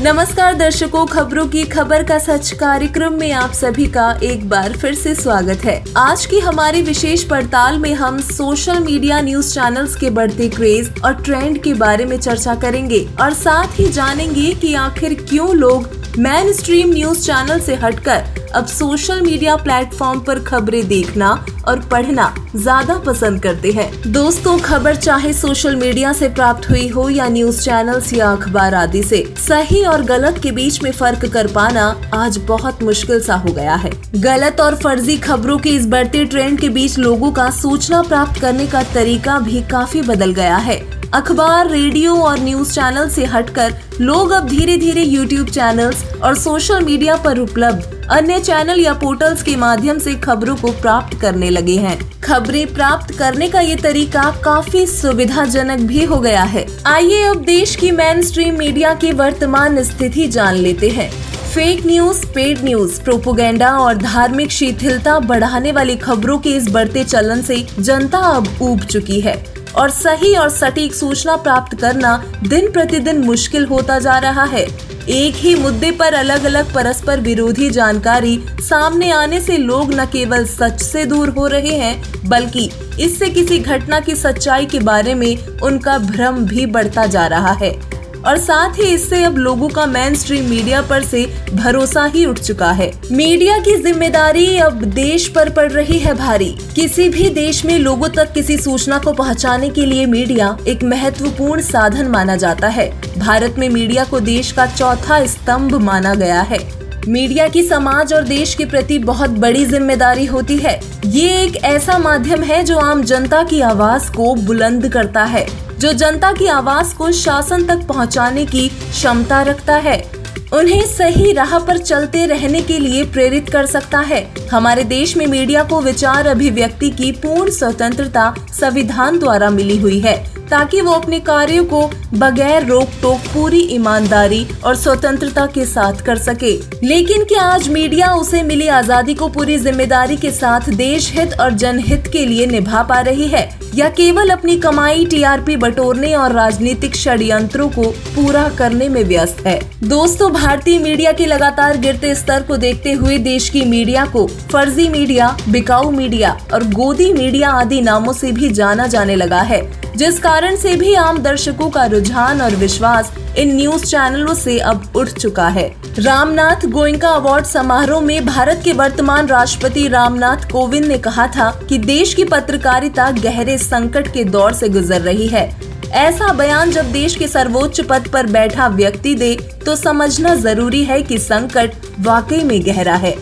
नमस्कार दर्शकों, खबरों की खबर का सच कार्यक्रम में आप सभी का एक बार फिर से स्वागत है। आज की हमारी विशेष पड़ताल में हम सोशल मीडिया न्यूज चैनल्स के बढ़ते क्रेज और ट्रेंड के बारे में चर्चा करेंगे और साथ ही जानेंगे कि आखिर क्यों लोग मेन स्ट्रीम न्यूज चैनल से हटकर अब सोशल मीडिया प्लेटफॉर्म पर खबरें देखना और पढ़ना ज्यादा पसंद करते हैं। दोस्तों, खबर चाहे सोशल मीडिया से प्राप्त हुई हो या न्यूज चैनल्स या अखबार आदि से, सही और गलत के बीच में फर्क कर पाना आज बहुत मुश्किल सा हो गया है। गलत और फर्जी खबरों के इस बढ़ते ट्रेंड के बीच लोगों का सूचना प्राप्त करने का तरीका भी काफी बदल गया है। अखबार, रेडियो और न्यूज चैनल से हटकर लोग अब धीरे धीरे यूट्यूब चैनल्स और सोशल मीडिया पर उपलब्ध अन्य चैनल या पोर्टल्स के माध्यम से खबरों को प्राप्त करने लगे हैं। खबरें प्राप्त करने का ये तरीका काफी सुविधाजनक भी हो गया है। आइए अब देश की मेन स्ट्रीम मीडिया की वर्तमान स्थिति जान लेते हैं। Fake news, paid news, propaganda और धार्मिक शिथिलता बढ़ाने वाली खबरों के इस बढ़ते चलन से जनता अब ऊब चुकी है और सही और सटीक सूचना प्राप्त करना दिन प्रतिदिन मुश्किल होता जा रहा है। एक ही मुद्दे पर अलग अलग परस्पर विरोधी जानकारी सामने आने से लोग न केवल सच से दूर हो रहे हैं, बल्कि इससे किसी घटना की सच्चाई के बारे में उनका भ्रम भी बढ़ता जा रहा है और साथ ही इससे अब लोगों का मेन स्ट्रीम मीडिया पर से भरोसा ही उठ चुका है। मीडिया की जिम्मेदारी अब देश पर पड़ रही है भारी। किसी भी देश में लोगों तक किसी सूचना को पहुंचाने के लिए मीडिया एक महत्वपूर्ण साधन माना जाता है। भारत में मीडिया को देश का चौथा स्तंभ माना गया है। मीडिया की समाज और देश के प्रति बहुत बड़ी जिम्मेदारी होती है। ये एक ऐसा माध्यम है जो आम जनता की आवाज को बुलंद करता है, जो जनता की आवाज को शासन तक पहुंचाने की क्षमता रखता है, उन्हें सही राह पर चलते रहने के लिए प्रेरित कर सकता है। हमारे देश में मीडिया को विचार अभिव्यक्ति की पूर्ण स्वतंत्रता संविधान द्वारा मिली हुई है, ताकि वो अपने कार्यों को बगैर रोक टोक पूरी ईमानदारी और स्वतंत्रता के साथ कर सके। लेकिन क्या आज मीडिया उसे मिली आजादी को पूरी जिम्मेदारी के साथ देश हित और जनहित के लिए निभा पा रही है, या केवल अपनी कमाई, टीआरपी बटोरने और राजनीतिक षड्यंत्रों को पूरा करने में व्यस्त है? दोस्तों, भारतीय मीडिया के लगातार गिरते स्तर को देखते हुए देश की मीडिया को फर्जी मीडिया, बिकाऊ मीडिया और गोदी मीडिया आदि नामों से भी जाना जाने लगा है, जिस कारण से भी आम दर्शकों का रुझान और विश्वास इन न्यूज चैनलों से अब उठ चुका है। रामनाथ गोयनका अवार्ड समारोह में भारत के वर्तमान राष्ट्रपति रामनाथ कोविंद ने कहा था कि देश की पत्रकारिता गहरे संकट के दौर से गुजर रही है। ऐसा बयान जब देश के सर्वोच्च पद पर बैठा व्यक्ति दे तो समझना जरूरी है कि संकट वाकई में गहरा है।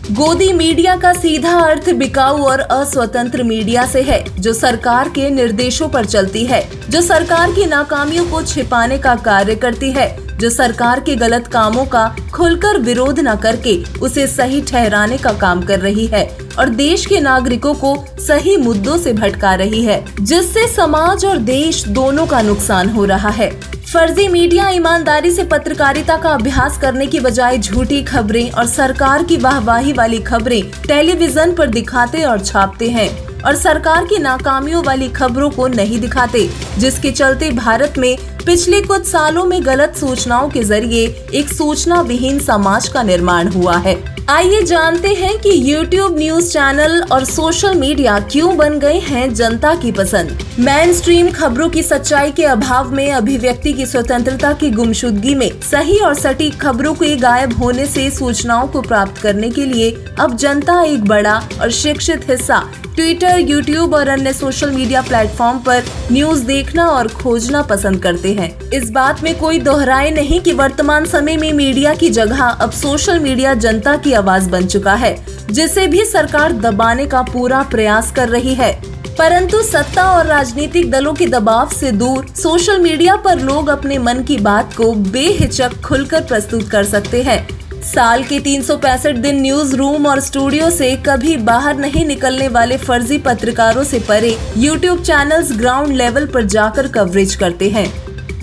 गोदी मीडिया का सीधा अर्थ बिकाऊ और अस्वतंत्र मीडिया से है, जो सरकार के निर्देशों पर चलती है, जो सरकार की नाकामियों को छिपाने का कार्य करती है, जो सरकार के गलत कामों का खुलकर विरोध न करके उसे सही ठहराने का काम कर रही है और देश के नागरिकों को सही मुद्दों से भटका रही है, जिससे समाज और देश दोनों का नुकसान हो रहा है। फर्जी मीडिया ईमानदारी से पत्रकारिता का अभ्यास करने की बजाय झूठी खबरें और सरकार की वाहवाही वाली खबरें टेलीविजन पर दिखाते और छापते हैं और सरकार की नाकामियों वाली खबरों को नहीं दिखाते, जिसके चलते भारत में पिछले कुछ सालों में गलत सूचनाओं के जरिए एक सूचना विहीन समाज का निर्माण हुआ है। आइए जानते हैं कि YouTube न्यूज चैनल और सोशल मीडिया क्यों बन गए हैं जनता की पसंद। मेन स्ट्रीम खबरों की सच्चाई के अभाव में, अभिव्यक्ति की स्वतंत्रता की गुमशुदगी में, सही और सटीक खबरों के गायब होने से सूचनाओं को प्राप्त करने के लिए अब जनता एक बड़ा और शिक्षित हिस्सा ट्विटर, यूट्यूब और अन्य सोशल मीडिया प्लेटफॉर्म पर न्यूज देखना और खोजना पसंद करते हैं। इस बात में कोई दोहराए नहीं कि वर्तमान समय में मीडिया की जगह अब सोशल मीडिया जनता की आवाज बन चुका है, जिसे भी सरकार दबाने का पूरा प्रयास कर रही है। परंतु सत्ता और राजनीतिक दलों के दबाव से दूर सोशल मीडिया पर लोग अपने मन की बात को बेहिचक खुलकर प्रस्तुत कर सकते हैं। साल के 365 दिन न्यूज रूम और स्टूडियो से कभी बाहर नहीं निकलने वाले फर्जी पत्रकारों से परे यूट्यूब चैनल्स ग्राउंड लेवल पर जाकर कवरेज करते हैं।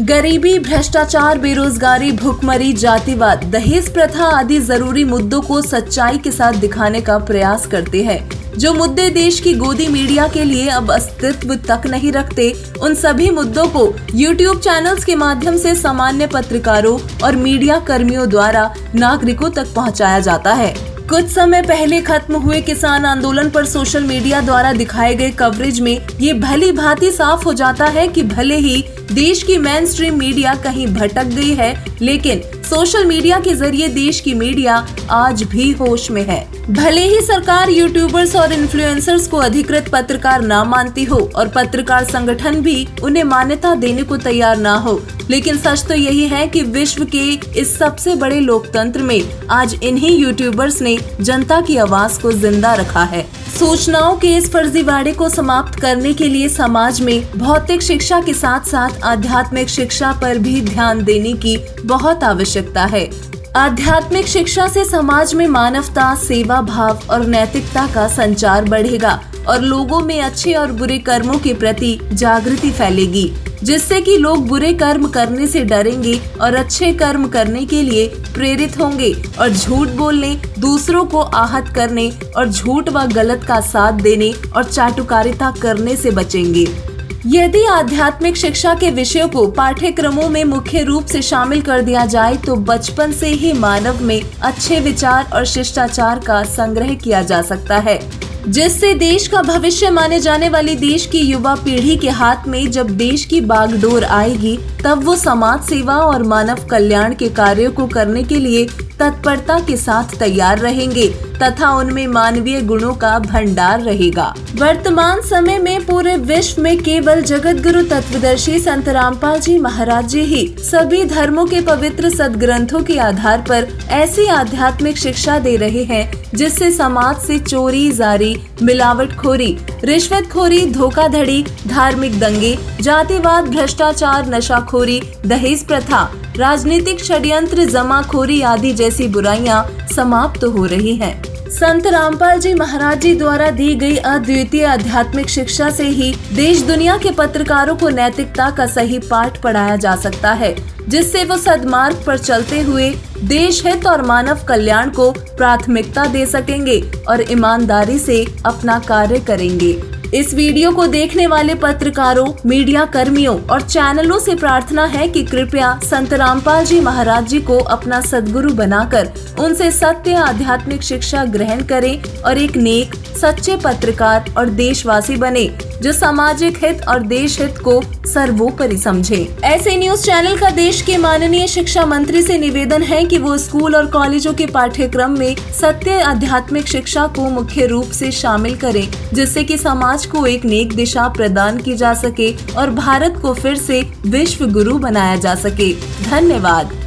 गरीबी, भ्रष्टाचार, बेरोजगारी, भुखमरी, जातिवाद, दहेज प्रथा आदि जरूरी मुद्दों को सच्चाई के साथ दिखाने का प्रयास करते हैं। जो मुद्दे देश की गोदी मीडिया के लिए अब अस्तित्व तक नहीं रखते, उन सभी मुद्दों को YouTube चैनल्स के माध्यम से सामान्य पत्रकारों और मीडिया कर्मियों द्वारा नागरिकों तक पहुंचाया जाता है। कुछ समय पहले खत्म हुए किसान आंदोलन पर सोशल मीडिया द्वारा दिखाए गए कवरेज में ये भली भांति साफ हो जाता है कि भले ही देश की मेन स्ट्रीम मीडिया कहीं भटक गई है, लेकिन सोशल मीडिया के जरिए देश की मीडिया आज भी होश में है। भले ही सरकार यूट्यूबर्स और इन्फ्लुएंसर्स को अधिकृत पत्रकार ना मानती हो और पत्रकार संगठन भी उन्हें मान्यता देने को तैयार ना हो, लेकिन सच तो यही है कि विश्व के इस सबसे बड़े लोकतंत्र में आज इन्हीं यूट्यूबर्स ने जनता की आवाज को जिंदा रखा है। सूचनाओं के इस फर्जीवाड़े को समाप्त करने के लिए समाज में भौतिक शिक्षा के साथ साथ आध्यात्मिक शिक्षा पर भी ध्यान देने की बहुत आवश्यकता है। आध्यात्मिक शिक्षा से समाज में मानवता, सेवा भाव और नैतिकता का संचार बढ़ेगा और लोगों में अच्छे और बुरे कर्मों के प्रति जागृति फैलेगी, जिससे कि लोग बुरे कर्म करने से डरेंगे और अच्छे कर्म करने के लिए प्रेरित होंगे और झूठ बोलने, दूसरों को आहत करने और झूठ व गलत का साथ देने और चाटुकारिता करने से बचेंगे। यदि आध्यात्मिक शिक्षा के विषयों को पाठ्यक्रमों में मुख्य रूप से शामिल कर दिया जाए तो बचपन से ही मानव में अच्छे विचार और शिष्टाचार का संग्रह किया जा सकता है, जिससे देश का भविष्य माने जाने वाली देश की युवा पीढ़ी के हाथ में जब देश की बागडोर आएगी, तब वो समाज सेवा और मानव कल्याण के कार्यों को करने के लिए तत्परता के साथ तैयार रहेंगे तथा उनमें मानवीय गुणों का भंडार रहेगा। वर्तमान समय में पूरे विश्व में केवल जगत गुरु तत्वदर्शी संत रामपाल जी महाराज जी ही सभी धर्मों के पवित्र सदग्रंथों के आधार पर ऐसी आध्यात्मिक शिक्षा दे रहे हैं जिससे समाज से चोरी, जारी, मिलावटखोरी, रिश्वतखोरी, धोखाधड़ी, धार्मिक दंगे, जातिवाद, भ्रष्टाचार, नशाखोरी, दहेज प्रथा, राजनीतिक षड्यंत्र, जमाखोरी आदि जैसी बुराइयां समाप्त हो रही हैं। संत रामपाल जी महाराज जी द्वारा दी गई अद्वितीय आध्यात्मिक शिक्षा से ही देश दुनिया के पत्रकारों को नैतिकता का सही पाठ पढ़ाया जा सकता है, जिससे वो सद्मार्ग पर चलते हुए देश हित और मानव कल्याण को प्राथमिकता दे सकेंगे और ईमानदारी से अपना कार्य करेंगे। इस वीडियो को देखने वाले पत्रकारों, मीडिया कर्मियों और चैनलों से प्रार्थना है कि कृपया संत रामपाल जी महाराज जी को अपना सद्गुरु बनाकर उनसे सत्य आध्यात्मिक शिक्षा ग्रहण करें और एक नेक, सच्चे पत्रकार और देशवासी बने जो सामाजिक हित और देश हित को सर्वोपरि समझे। ऐसे न्यूज चैनल का देश के माननीय शिक्षा मंत्री से निवेदन है कि वो स्कूल और कॉलेजों के पाठ्यक्रम में सत्य आध्यात्मिक शिक्षा को मुख्य रूप से शामिल करें, जिससे कि समाज को एक नेक दिशा प्रदान की जा सके और भारत को फिर से विश्व गुरु बनाया जा सके। धन्यवाद।